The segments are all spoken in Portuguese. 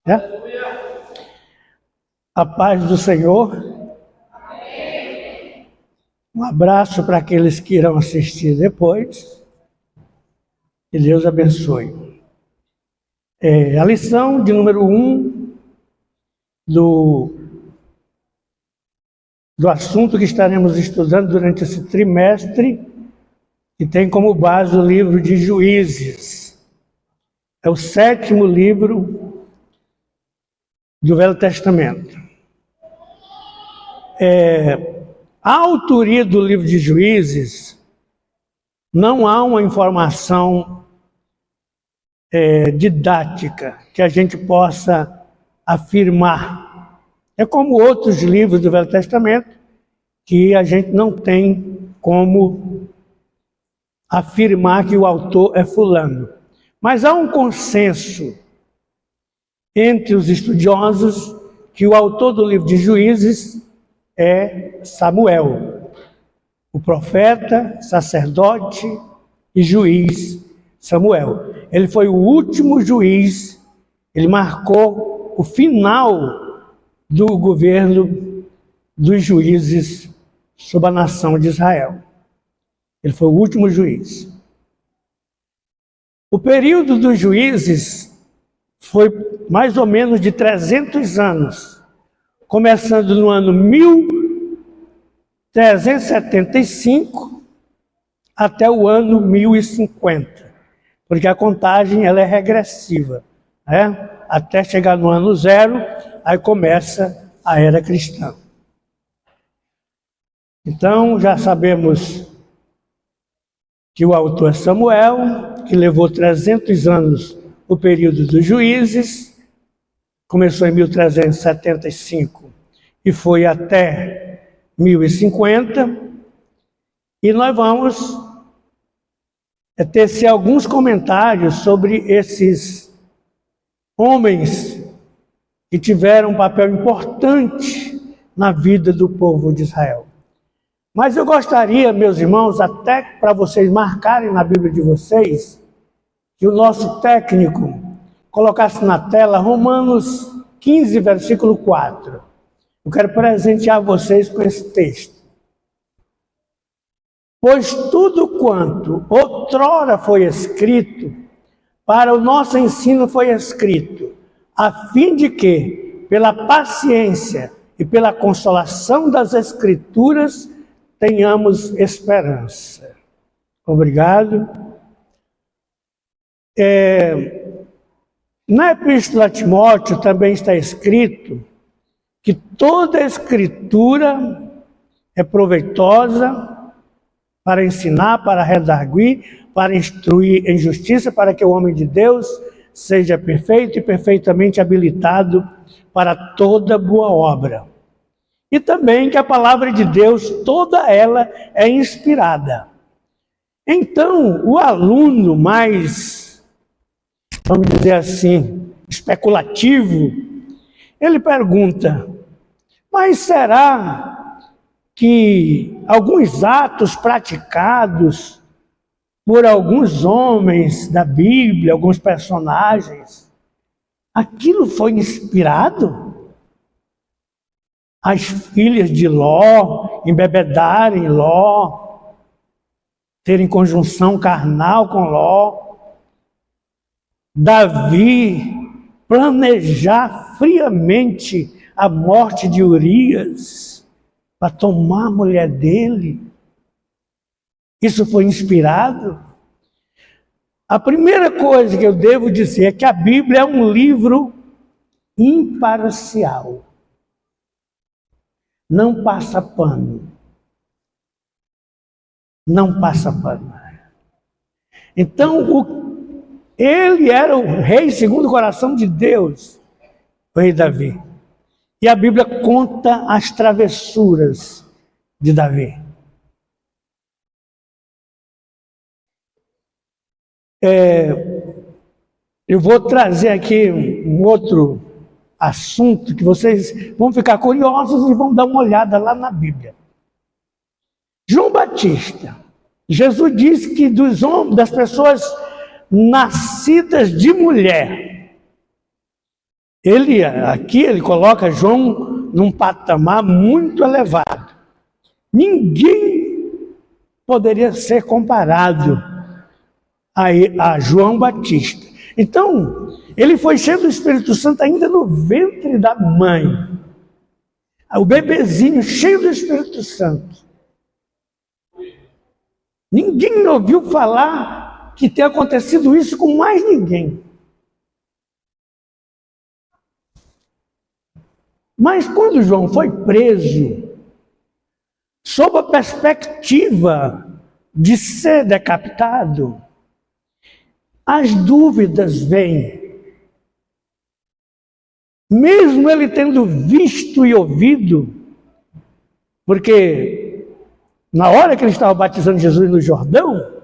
É? A paz do Senhor. Um abraço para aqueles que irão assistir depois. Que Deus abençoe. A lição de número 1 do assunto que estaremos estudando durante esse trimestre, que tem como base o livro de Juízes. É o 7º livro do Velho Testamento. A autoria do livro de Juízes, não há uma informação didática que a gente possa afirmar. É como outros livros do Velho Testamento, que a gente não tem como afirmar que o autor é fulano. Mas há um consenso entre os estudiosos que o autor do livro de Juízes é Samuel, o profeta, sacerdote e juiz Samuel. Ele foi o último juiz, ele marcou o final do governo dos juízes sobre a nação de Israel. Ele foi o último juiz. O período dos juízes foi mais ou menos de 300 anos, começando no ano 1375 até o ano 1050, porque a contagem ela é regressiva, né? Até chegar no ano 0, aí começa a era cristã. Então já sabemos que o autor é Samuel, que levou 300 anos o período dos juízes, começou em 1375 e foi até 1050, e nós vamos tecer alguns comentários sobre esses homens que tiveram um papel importante na vida do povo de Israel. Mas eu gostaria, meus irmãos, até para vocês marcarem na Bíblia de vocês, que o nosso técnico colocasse na tela Romanos 15, versículo 4. Eu quero presentear vocês com esse texto. Pois tudo quanto outrora foi escrito, para o nosso ensino foi escrito, a fim de que, pela paciência e pela consolação das Escrituras, tenhamos esperança. Obrigado. Na Epístola a Timóteo também está escrito que toda a Escritura é proveitosa para ensinar, para redarguir, para instruir em justiça, para que o homem de Deus seja perfeito e perfeitamente habilitado para toda boa obra. E também que a palavra de Deus, toda ela é inspirada. Então, o aluno mais, vamos dizer assim, especulativo, ele pergunta, mas será que alguns atos praticados por alguns homens da Bíblia, alguns personagens, aquilo foi inspirado? As filhas de Ló embebedarem Ló, terem conjunção carnal com Ló, Davi planejar friamente a morte de Urias para tomar a mulher dele. Isso foi inspirado? A primeira coisa que eu devo dizer é que a Bíblia é um livro imparcial. Não passa pano. Não passa pano. Então, ele era o rei segundo o coração de Deus, o rei Davi. E a Bíblia conta as travessuras de Davi. Eu vou trazer aqui um outro assunto que vocês vão ficar curiosos e vão dar uma olhada lá na Bíblia. João Batista, Jesus disse que dos homens, das pessoas nascidas de mulher, Aqui ele coloca João num patamar muito elevado. Ninguém poderia ser comparado a João Batista. Então, ele foi cheio do Espírito Santo ainda no ventre da mãe. O bebezinho cheio do Espírito Santo. Ninguém ouviu falar que tenha acontecido isso com mais ninguém. Mas quando João foi preso, sob a perspectiva de ser decapitado, as dúvidas vêm. Mesmo ele tendo visto e ouvido, porque na hora que ele estava batizando Jesus no Jordão,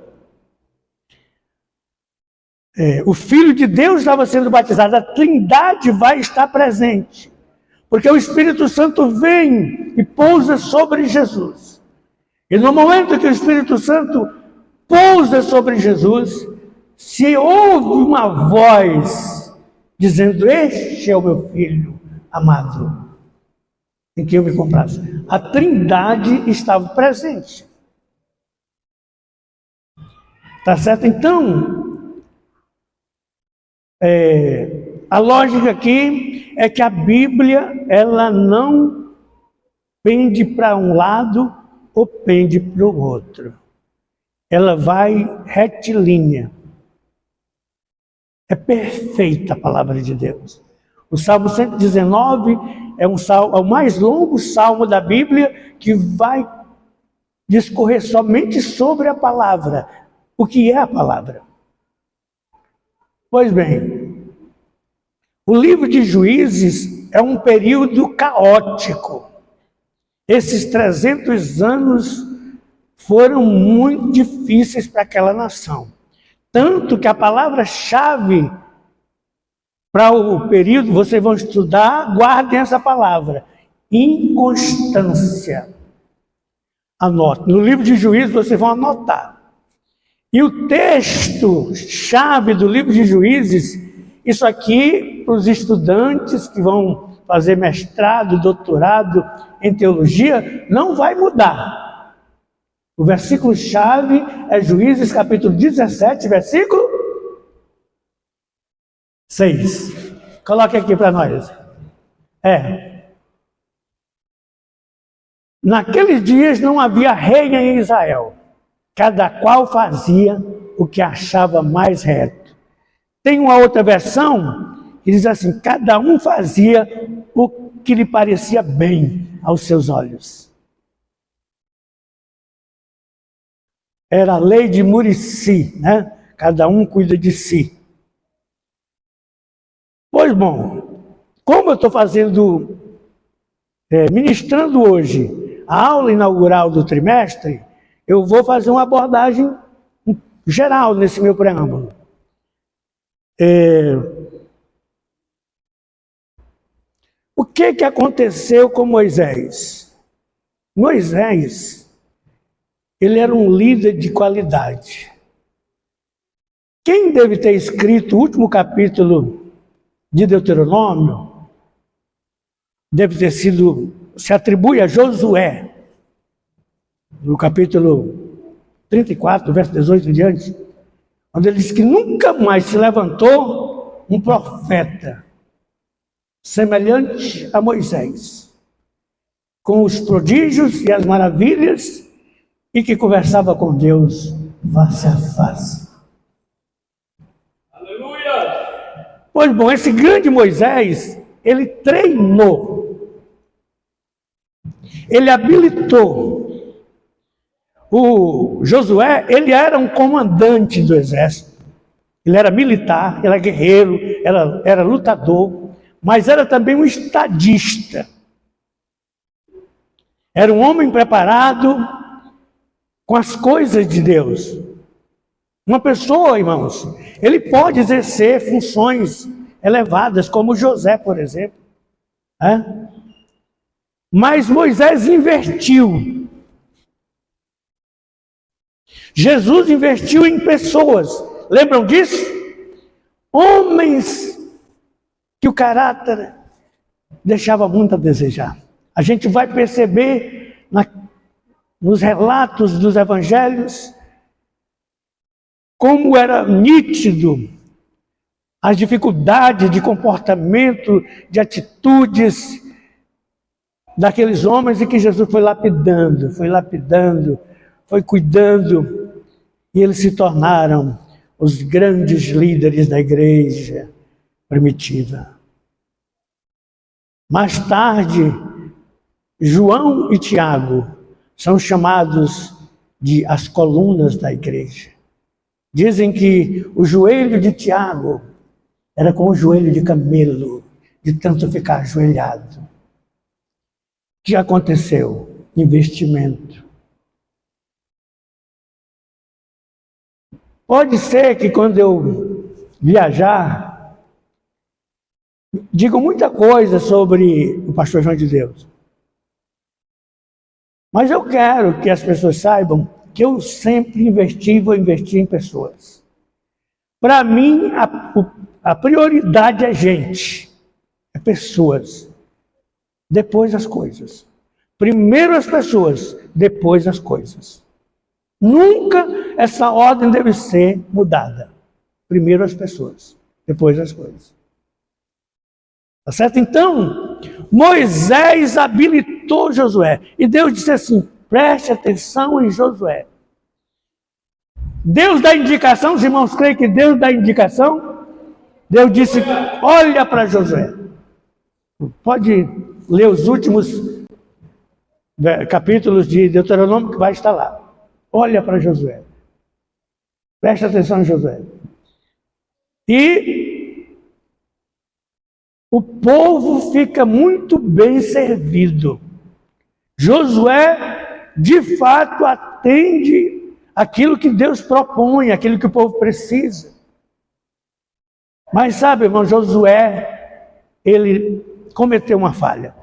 o Filho de Deus estava sendo batizado, a Trindade vai estar presente, porque o Espírito Santo vem e pousa sobre Jesus. E no momento que o Espírito Santo pousa sobre Jesus, se ouve uma voz dizendo: este é o meu Filho amado, em que eu me comprazo. A Trindade estava presente. Tá certo? Então, a lógica aqui é que a Bíblia, ela não pende para um lado ou pende para o outro. Ela vai retilínea. É perfeita a palavra de Deus. O Salmo 119 é o mais longo salmo da Bíblia, que vai discorrer somente sobre a palavra. O que é a palavra? Pois bem, o livro de Juízes é um período caótico. Esses 300 anos foram muito difíceis para aquela nação. Tanto que a palavra-chave para o período, vocês vão estudar, guardem essa palavra: inconstância. Anote. No livro de Juízes vocês vão anotar. E o texto-chave do livro de Juízes, isso aqui para os estudantes que vão fazer mestrado, doutorado em teologia, não vai mudar. O versículo-chave é Juízes capítulo 17, versículo 6. Coloque aqui para nós. Naqueles dias não havia rei em Israel. Cada qual fazia o que achava mais reto. Tem uma outra versão que diz assim: cada um fazia o que lhe parecia bem aos seus olhos. Era a lei de Murici, né? Cada um cuida de si. Pois bom, como eu estou ministrando hoje a aula inaugural do trimestre, eu vou fazer uma abordagem geral nesse meu preâmbulo. O que aconteceu com Moisés? Moisés, ele era um líder de qualidade. Quem deve ter escrito o último capítulo de Deuteronômio deve ter sido, se atribui a Josué, no capítulo 34, verso 18 em diante, onde ele diz que nunca mais se levantou um profeta semelhante a Moisés, com os prodígios e as maravilhas, e que conversava com Deus face a face. Aleluia! Pois bom, esse grande Moisés, ele treinou, ele habilitou. O Josué, ele era um comandante do exército, ele era militar, ele era guerreiro, era lutador, mas era também um estadista. Era um homem preparado com as coisas de Deus. Uma pessoa, irmãos, ele pode exercer funções elevadas, como José, por exemplo. Mas Moisés invertiu. Jesus investiu em pessoas. Lembram disso? Homens que o caráter deixava muito a desejar. A gente vai perceber nos relatos dos evangelhos como era nítido as dificuldades de comportamento, de atitudes daqueles homens e que Jesus foi lapidando, foi cuidando, e eles se tornaram os grandes líderes da igreja primitiva. Mais tarde, João e Tiago são chamados de as colunas da igreja. Dizem que o joelho de Tiago era como o joelho de camelo, de tanto ficar ajoelhado. O que aconteceu? Investimento. Pode ser que quando eu viajar, digo muita coisa sobre o pastor João de Deus. Mas eu quero que as pessoas saibam que eu sempre vou investir em pessoas. Para mim, a prioridade é gente, é pessoas. Depois as coisas. Primeiro as pessoas, depois as coisas. Nunca essa ordem deve ser mudada. Primeiro as pessoas, depois as coisas. Tá certo? Então, Moisés habilitou Josué. E Deus disse assim, preste atenção em Josué. Deus dá indicação, os irmãos creem que Deus dá indicação? Deus disse, olha para Josué. Pode ler os últimos capítulos de Deuteronômio que vai estar lá. Olha para Josué. Preste atenção em Josué. E o povo fica muito bem servido. Josué, de fato, atende aquilo que Deus propõe, aquilo que o povo precisa. Mas sabe, irmão, Josué, ele cometeu uma falha.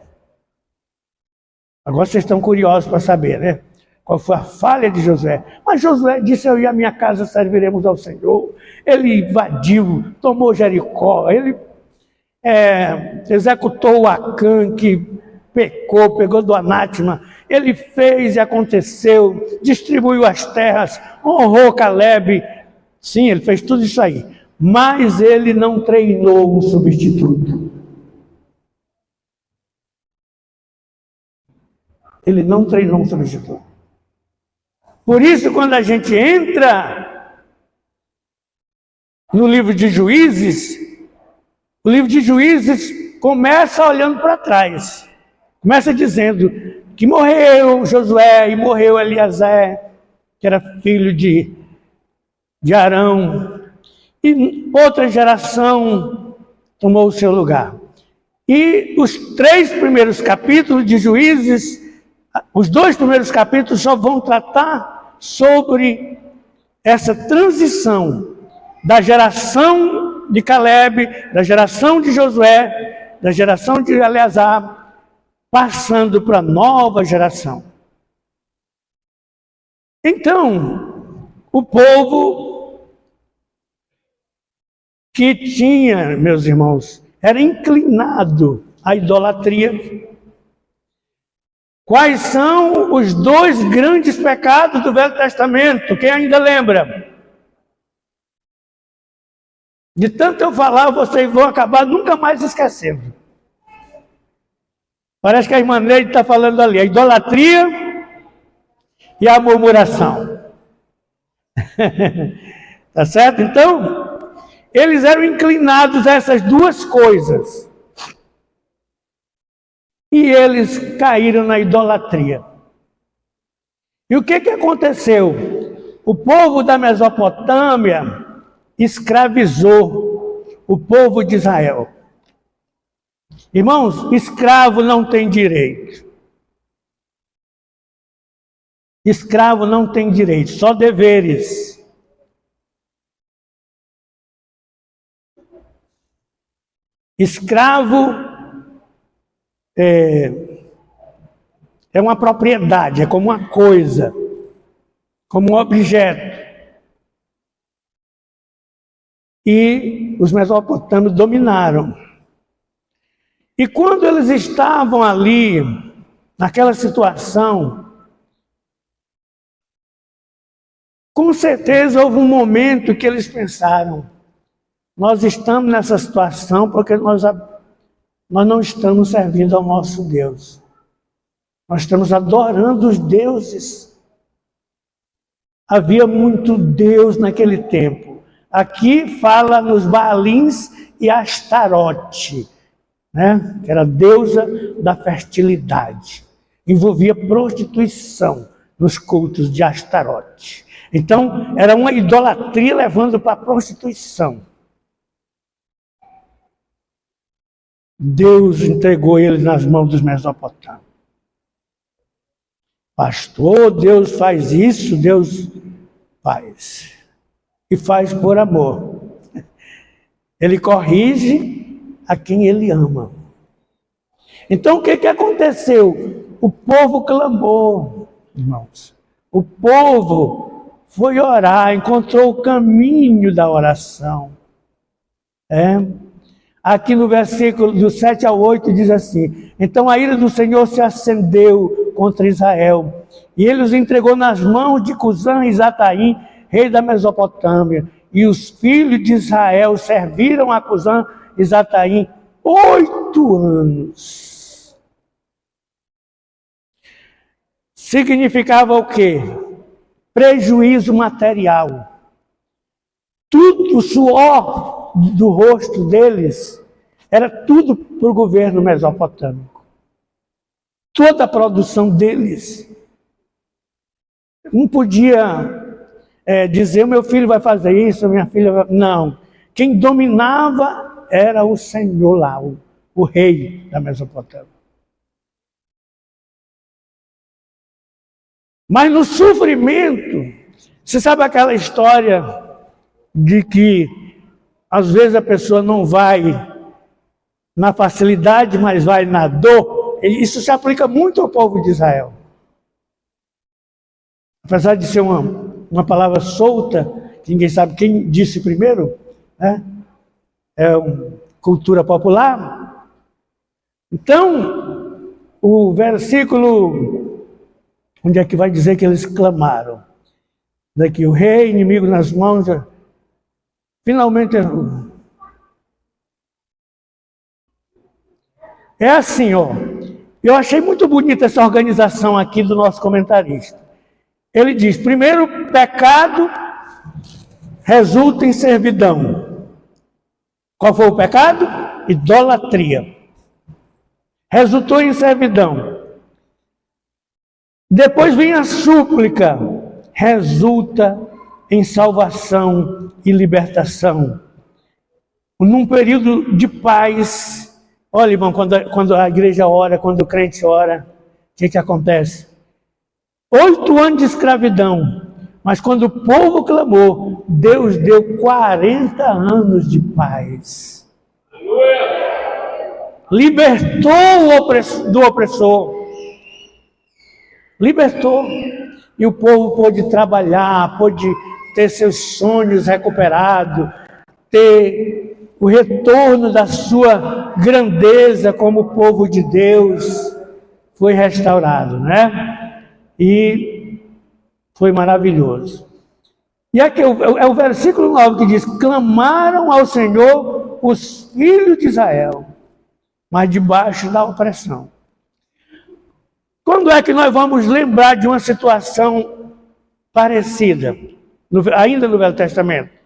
Agora vocês estão curiosos para saber, né? Qual foi a falha de Josué? Mas Josué disse, eu e a minha casa serviremos ao Senhor. Ele invadiu, tomou Jericó, ele executou o Acã, que pegou do anátema. Ele fez e aconteceu, distribuiu as terras, honrou Caleb. Sim, ele fez tudo isso aí. Mas ele não treinou um substituto. Ele não treinou um substituto. Por isso, quando a gente entra no livro de Juízes, o livro de Juízes começa olhando para trás. Começa dizendo que morreu Josué e morreu Eliezer, que era filho de Arão. E outra geração tomou o seu lugar. E os 3 primeiros capítulos de Juízes, os 2 primeiros capítulos só vão tratar sobre essa transição da geração de Caleb, da geração de Josué, da geração de Eleazar, passando para a nova geração. Então, o povo que tinha, meus irmãos, era inclinado à idolatria. Quais são os 2 grandes pecados do Velho Testamento? Quem ainda lembra? De tanto eu falar, vocês vão acabar nunca mais esquecendo. Parece que a irmã Neide está falando ali, a idolatria e a murmuração. Tá certo? Então, eles eram inclinados a essas 2 coisas. E eles caíram na idolatria. E o que aconteceu? O povo da Mesopotâmia escravizou o povo de Israel. Irmãos, escravo não tem direito. Escravo não tem direito, só deveres. Escravo é uma propriedade, é como uma coisa, como um objeto. E os mesopotâmios dominaram. E quando eles estavam ali, naquela situação, com certeza houve um momento que eles pensaram: nós estamos nessa situação porque nós não estamos servindo ao nosso Deus. Nós estamos adorando os deuses. Havia muito Deus naquele tempo. Aqui fala nos Baalins e Astarote, né? Que era a deusa da fertilidade. Envolvia prostituição nos cultos de Astarote. Então, era uma idolatria levando para a prostituição. Deus entregou eles nas mãos dos mesopotâmios. Pastor, Deus faz isso, Deus faz. E faz por amor. Ele corrige a quem ele ama. Então, o que aconteceu? O povo clamou, irmãos. O povo foi orar, encontrou o caminho da oração. Aqui no versículo do 7 ao 8 diz assim: então a ira do Senhor se acendeu contra Israel, e ele os entregou nas mãos de Cusã e Zataim, rei da Mesopotâmia, e os filhos de Israel serviram a Cusã e Zataim 8 anos. Significava o quê? Prejuízo material. Tudo o suor do rosto deles era tudo para o governo mesopotâmico. Toda a produção deles. Não podia dizer: meu filho vai fazer isso, minha filha vai... Não. Quem dominava era o Senhor lá, o rei da Mesopotâmia. Mas no sofrimento, você sabe aquela história de que às vezes a pessoa não vai na facilidade, mas vai na dor? Isso se aplica muito ao povo de Israel. Apesar de ser uma palavra solta, que ninguém sabe quem disse primeiro, né? É uma cultura popular. Então, o versículo, onde é que vai dizer que eles clamaram? Daqui, o rei, inimigo nas mãos, finalmente... É assim, ó. Eu achei muito bonita essa organização aqui do nosso comentarista. Ele diz: primeiro, pecado resulta em servidão. Qual foi o pecado? Idolatria. Resultou em servidão. Depois vem a súplica. Resulta em salvação e libertação. Num período de paz. Olha, irmão, quando a igreja ora, quando o crente ora, o que acontece? 8 anos de escravidão, mas quando o povo clamou, Deus deu 40 anos de paz. Libertou do opressor. Libertou. E o povo pôde trabalhar, pôde ter seus sonhos recuperados, ter o retorno da sua grandeza como povo de Deus. Foi restaurado, né? E foi maravilhoso. E aqui é o versículo 9 que diz: clamaram ao Senhor os filhos de Israel, mas debaixo da opressão. Quando é que nós vamos lembrar de uma situação parecida, ainda no Velho Testamento?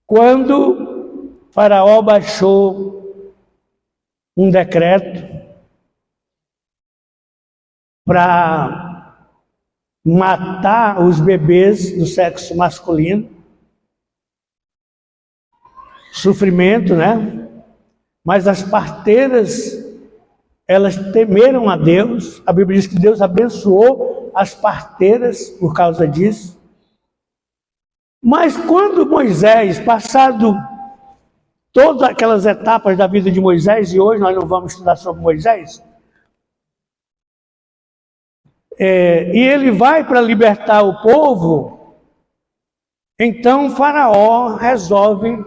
Quando Faraó baixou um decreto para matar os bebês do sexo masculino. Sofrimento, né? Mas as parteiras, elas temeram a Deus. A Bíblia diz que Deus abençoou as parteiras por causa disso. Mas quando Moisés, passado todas aquelas etapas da vida de Moisés, e hoje nós não vamos estudar sobre Moisés, e ele vai para libertar o povo, então Faraó resolve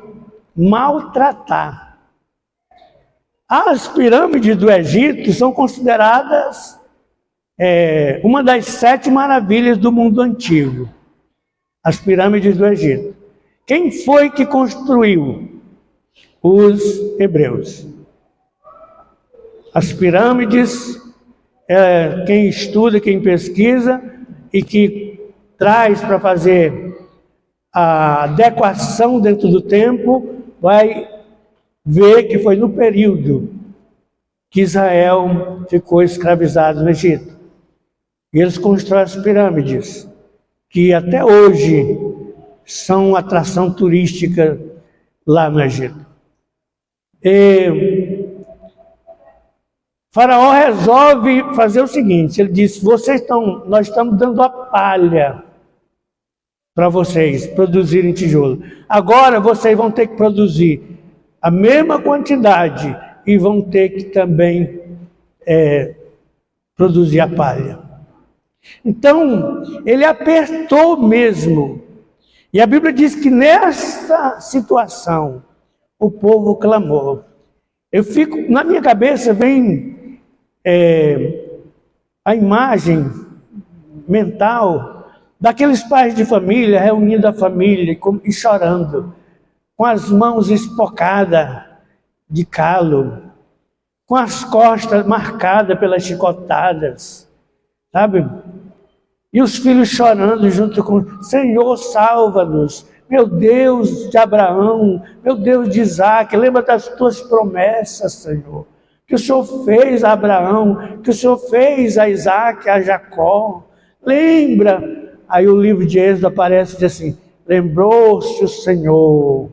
maltratar As pirâmides do Egito são consideradas uma das 7 maravilhas do mundo antigo. As pirâmides do Egito. Quem foi que construiu? Os hebreus. As pirâmides, quem estuda, quem pesquisa e que traz para fazer a adequação dentro do tempo, vai ver que foi no período que Israel ficou escravizado no Egito. E eles constroem as pirâmides, que até hoje são atração turística lá no Egito. E Faraó resolve fazer o seguinte, ele disse, nós estamos dando a palha para vocês produzirem tijolo. Agora vocês vão ter que produzir a mesma quantidade e vão ter que também produzir a palha. Então, ele apertou mesmo. E a Bíblia diz que nessa situação, o povo clamou. Na minha cabeça vem a imagem mental daqueles pais de família, reunindo a família e chorando, com as mãos espocadas de calo, com as costas marcadas pelas chicotadas, sabe? E os filhos chorando junto com, Senhor, salva-nos, meu Deus de Abraão, meu Deus de Isaac, lembra das tuas promessas, Senhor, que o Senhor fez a Abraão, que o Senhor fez a Isaac, a Jacó, lembra. Aí o livro de Êxodo aparece e diz assim, lembrou-se o Senhor.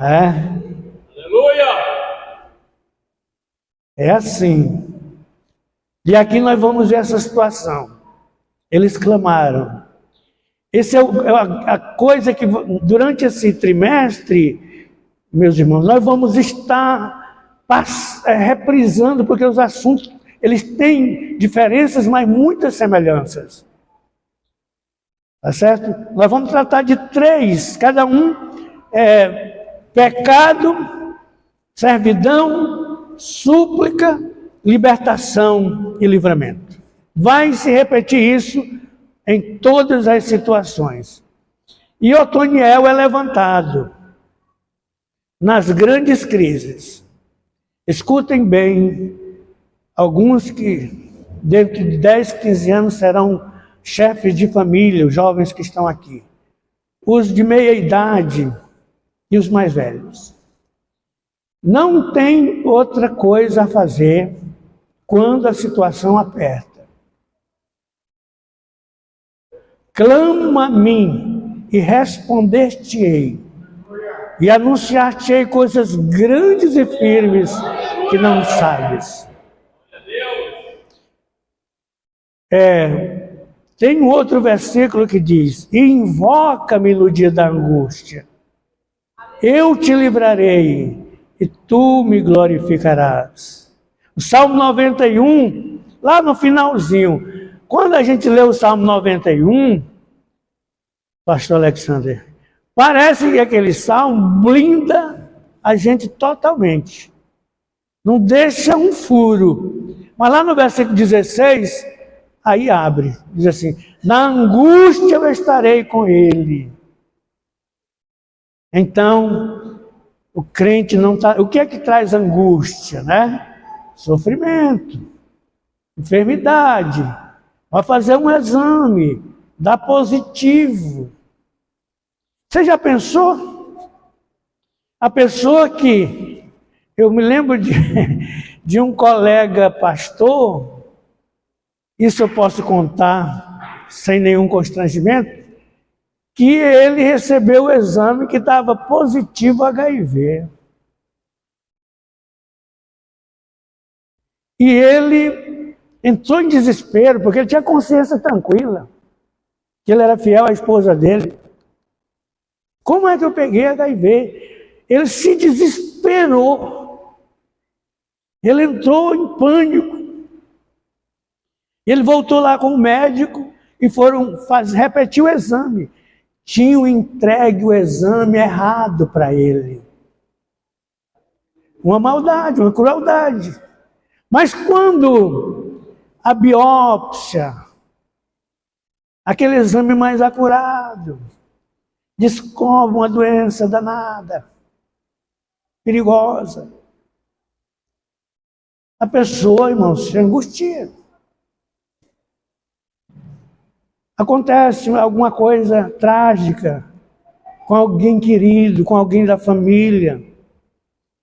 Aleluia! É assim. E aqui nós vamos ver essa situação. Eles clamaram. Essa é a coisa que durante esse trimestre, meus irmãos, nós vamos estar reprisando, porque os assuntos, eles têm diferenças, mas muitas semelhanças. Tá certo? Nós vamos tratar de 3, cada um pecado, servidão, súplica, libertação e livramento. Vai se repetir isso em todas as situações. E Otoniel é levantado nas grandes crises. Escutem bem, alguns que dentro de 10, 15 anos serão chefes de família, os jovens que estão aqui. Os de meia idade e os mais velhos. Não tem outra coisa a fazer quando a situação aperta. Clama a mim e responder-te-ei, e anunciar-te-ei coisas grandes e firmes que não sabes. Tem um outro versículo que diz, invoca-me no dia da angústia, eu te livrarei e tu me glorificarás. O Salmo 91, lá no finalzinho, quando a gente lê o Salmo 91, pastor Alexander, parece que aquele salmo blinda a gente totalmente. Não deixa um furo. Mas lá no versículo 16, aí abre. Diz assim, na angústia eu estarei com ele. Então, o crente não está... O que é que traz angústia, né? Sofrimento, enfermidade. Vai fazer um exame, dá positivo. Você já pensou? A pessoa que... Eu me lembro de um colega pastor, isso eu posso contar sem nenhum constrangimento, que ele recebeu o exame que estava positivo HIV. E ele entrou em desespero, porque ele tinha consciência tranquila, que ele era fiel à esposa dele. Como é que eu peguei HIV? Ele se desesperou. Ele entrou em pânico. Ele voltou lá com o médico e foram repetir o exame. Tinham entregue o exame errado para ele. uma maldade, uma crueldade. Mas quando a biópsia, aquele exame mais acurado, descobre uma doença danada, perigosa, a pessoa, irmãos, se angustia. Acontece alguma coisa trágica com alguém querido, com alguém da família.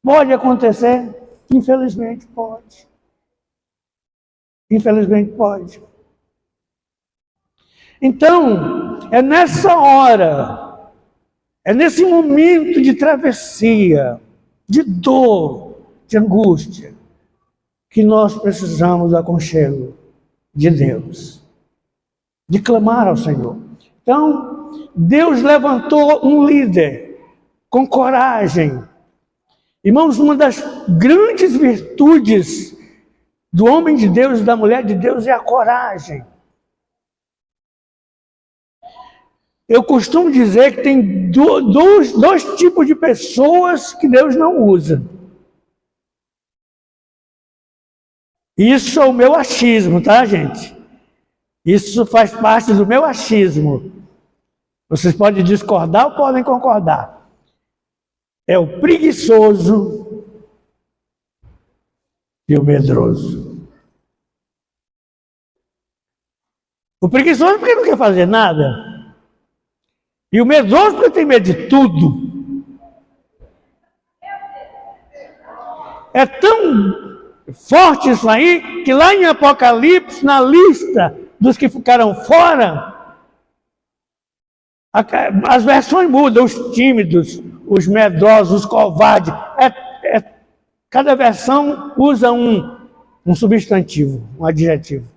Pode acontecer? Infelizmente pode. Infelizmente pode. Então, é nessa hora, é nesse momento de travessia, de dor, de angústia, que nós precisamos do aconchego de Deus, de clamar ao Senhor. Então, Deus levantou um líder com coragem. Irmãos, uma das grandes virtudes do homem de Deus e da mulher de Deus é a coragem. Eu costumo dizer que tem dois tipos de pessoas que Deus não usa. Isso é o meu achismo, tá, gente? Isso faz parte do meu achismo. Vocês podem discordar ou podem concordar. É o preguiçoso e o medroso. O preguiçoso porque não quer fazer nada. E o medroso porque tem medo de tudo. É tão forte isso aí, que lá em Apocalipse, na lista dos que ficaram fora, as versões mudam, os tímidos, os medrosos, os covardes. Cada versão usa um substantivo, um adjetivo.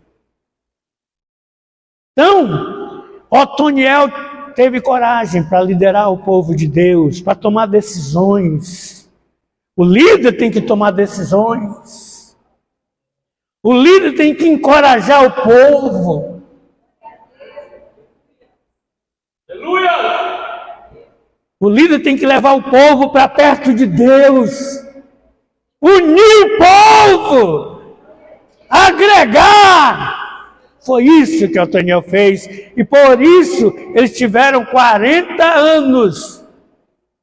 Então, Otoniel teve coragem para liderar o povo de Deus, para tomar decisões. O líder tem que tomar decisões. O líder tem que encorajar o povo. Aleluia! O líder tem que levar o povo para perto de Deus. Unir o povo. Agregar. Foi isso que Otoniel fez. E por isso eles tiveram 40 anos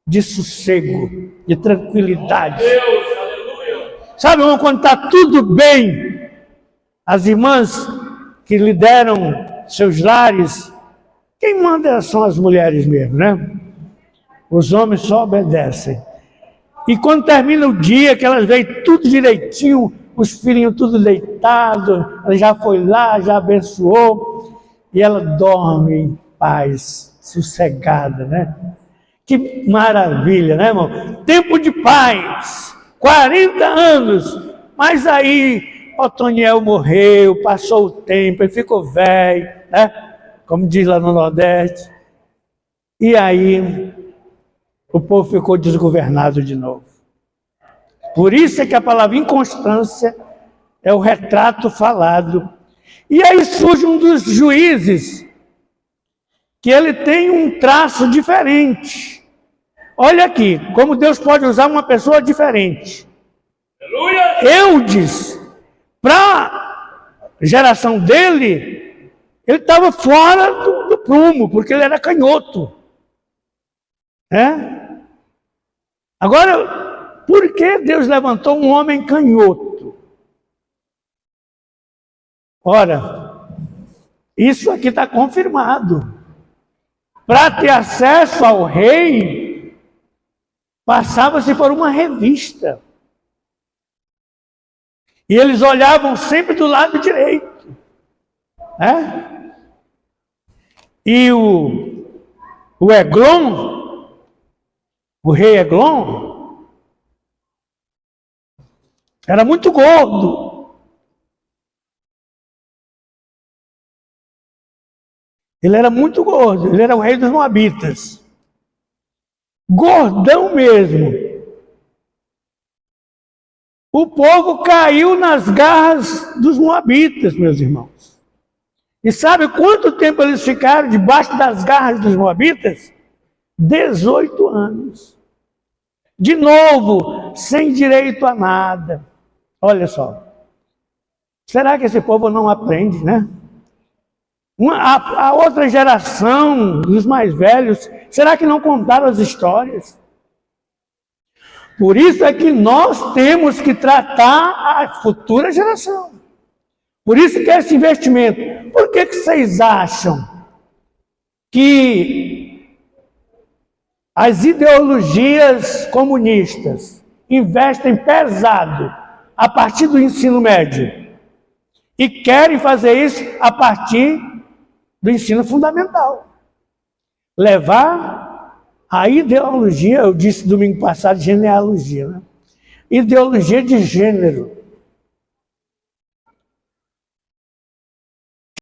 de sossego, de tranquilidade. Deus, aleluia. Sabe, irmão, quando está tudo bem, as irmãs que lideram seus lares, quem manda são as mulheres mesmo, né? Os homens só obedecem. E quando termina o dia, que elas veem tudo direitinho, os filhinhos tudo deitados, ela já foi lá, já abençoou, e ela dorme em paz, sossegada, né? Que maravilha, né, irmão? Tempo de paz, 40 anos, mas aí Otoniel morreu, passou o tempo, ele ficou velho, né? Como diz lá no Nordeste. E aí o povo ficou desgovernado de novo. Por isso é que a palavra inconstância é o retrato falado. E aí surge um dos juízes, que ele tem um traço diferente. Olha aqui, como Deus pode usar uma pessoa diferente. Eudes, para a geração dele, ele estava fora do prumo, porque ele era canhoto. Agora, por que Deus levantou um homem canhoto? Ora, isso aqui está confirmado. Para ter acesso ao rei, passava-se por uma revista. E eles olhavam sempre do lado direito. E o Eglon, o rei Eglon, era muito gordo. Ele era muito gordo, ele era o rei dos Moabitas. Gordão mesmo. O povo caiu nas garras dos Moabitas, meus irmãos. E sabe quanto tempo eles ficaram debaixo das garras dos Moabitas? 18 anos. De novo, sem direito a nada. Olha só. Será que esse povo não aprende, né? A outra geração, os mais velhos, será que não contaram as histórias? Por isso é que nós temos que tratar a futura geração. Por isso que esse investimento. Por que vocês acham que as ideologias comunistas investem pesado a partir do ensino médio e querem fazer isso a partir do ensino fundamental? Levar a ideologia, eu disse domingo passado, genealogia, né? Ideologia de gênero.